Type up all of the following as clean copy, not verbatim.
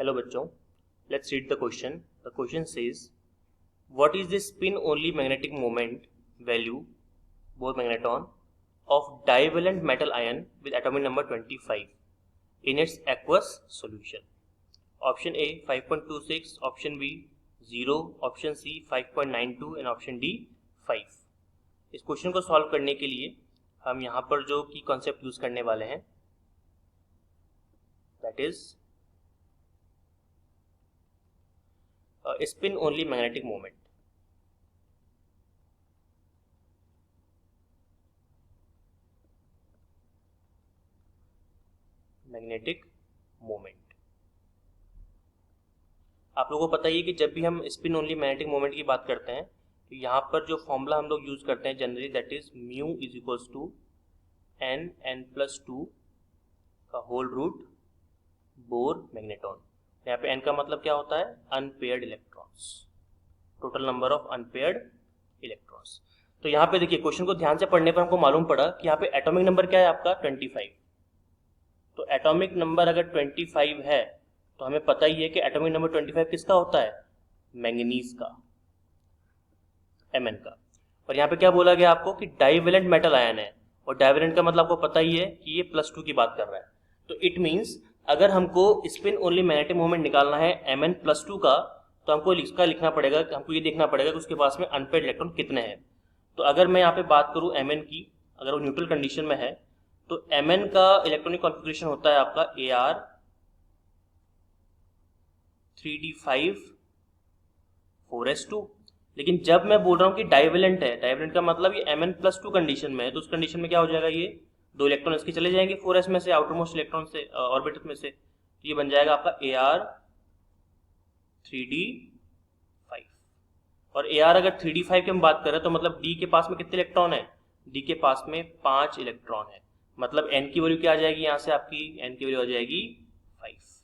Hello बच्चों, let's read the question. The question says, what is the spin only magnetic moment value, Bohr magneton, of divalent metal ion with atomic number 25 in its aqueous solution? Option A 5.26, option B 0, option C 5.92 and option D 5. इस question को solve करने के लिए हम यहाँ पर जो की कॉन्सेप्ट यूज करने वाले हैं that is spin only magnetic moment. Magnetic moment. आप लोगों को पता ही है कि जब भी हम स्पिन ओनली मैग्नेटिक मोमेंट की बात करते हैं तो यहाँ पर जो फॉर्मूला हम लोग यूज करते हैं generally that is mu is equals to n+2 का होल रूट बोर मैग्नेटॉन। यहाँ पे n का मतलब क्या होता है? Unpaired electrons, total number of unpaired electrons. तो यहाँ पे देखिए क्वेश्चन को ध्यान से पढ़ने पर हमको मालूम पड़ा कि यहाँ पे एटॉमिक नंबर क्या है आपका 25। तो एटॉमिक नंबर अगर 25 है तो हमें पता ही है कि एटॉमिक नंबर 25 किसका होता है? मैंगनीज का, Mn का। और यहाँ पे क्या बोला गया आपको कि डाइवेलेंट मेटल आयन है, और डाइवेलेंट का मतलब आपको पता ही है कि ये +2 की बात कर रहा है। तो इट मीन्स अगर हमको स्पिन ओनली मैग्नेटिक मोमेंट निकालना है Mn+2 का, तो हमको इसका लिखना पड़ेगा, हमको ये देखना पड़ेगा कि उसके पास में अनपेयर्ड इलेक्ट्रॉन कितने हैं। तो अगर मैं यहाँ पे बात करूँ Mn की, अगर वो न्यूट्रल कंडीशन में है तो Mn का इलेक्ट्रॉनिक कॉन्फ़िगरेशन होता है आपका Ar 3d5 4s2। लेकिन जब मैं बोल रहा हूँ कि डाइवेलेंट है, डाइवेलेंट का मतलब ये Mn+2 कंडीशन में है, तो उस कंडीशन में क्या हो जाएगा? ये दो इलेक्ट्रॉन इसके चले जाएंगे 4s में से, आउटर मोस्ट इलेक्ट्रॉन से, ऑर्बिटल में से। तो ये बन जाएगा आपका Ar 3d5। और Ar अगर 3d5 की हम बात करें तो मतलब D के पास में कितने इलेक्ट्रॉन है? D के पास में 5 इलेक्ट्रॉन है। मतलब N की वैल्यू क्या आ जाएगी? यहाँ से आपकी N की वैल्यू आ जाएगी 5।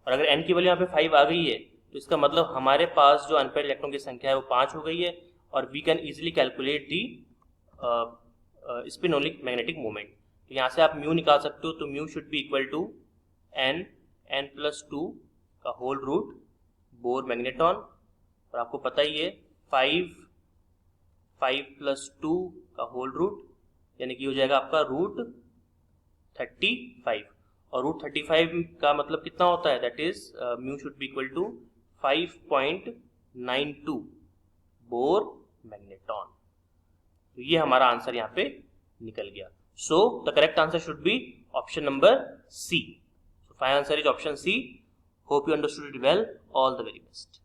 और अगर N की वैल्यू यहाँ पे 5 आ गई है तो इसका मतलब हमारे पास जो अनपेयर्ड इलेक्ट्रॉन की संख्या है वो 5 हो गई है। और we can easily calculate the spin only magnetic moment. तो यहाँ से आप म्यू निकाल सकते हो। तो mu should be equal to n+2 का होल रूट बोर मैग्नेटॉन। और आपको पता ही है 5+2 का होल रूट यानी कि हो जाएगा आपका रूट 35। और रूट 35 का मतलब कितना होता है? That is mu should be equal to 5.92 Bohr magneton. तो ये हमारा आंसर यहाँ पे निकल गया। So the correct answer should be option number C. So final answer is option C. Hope you understood it well. All the very best.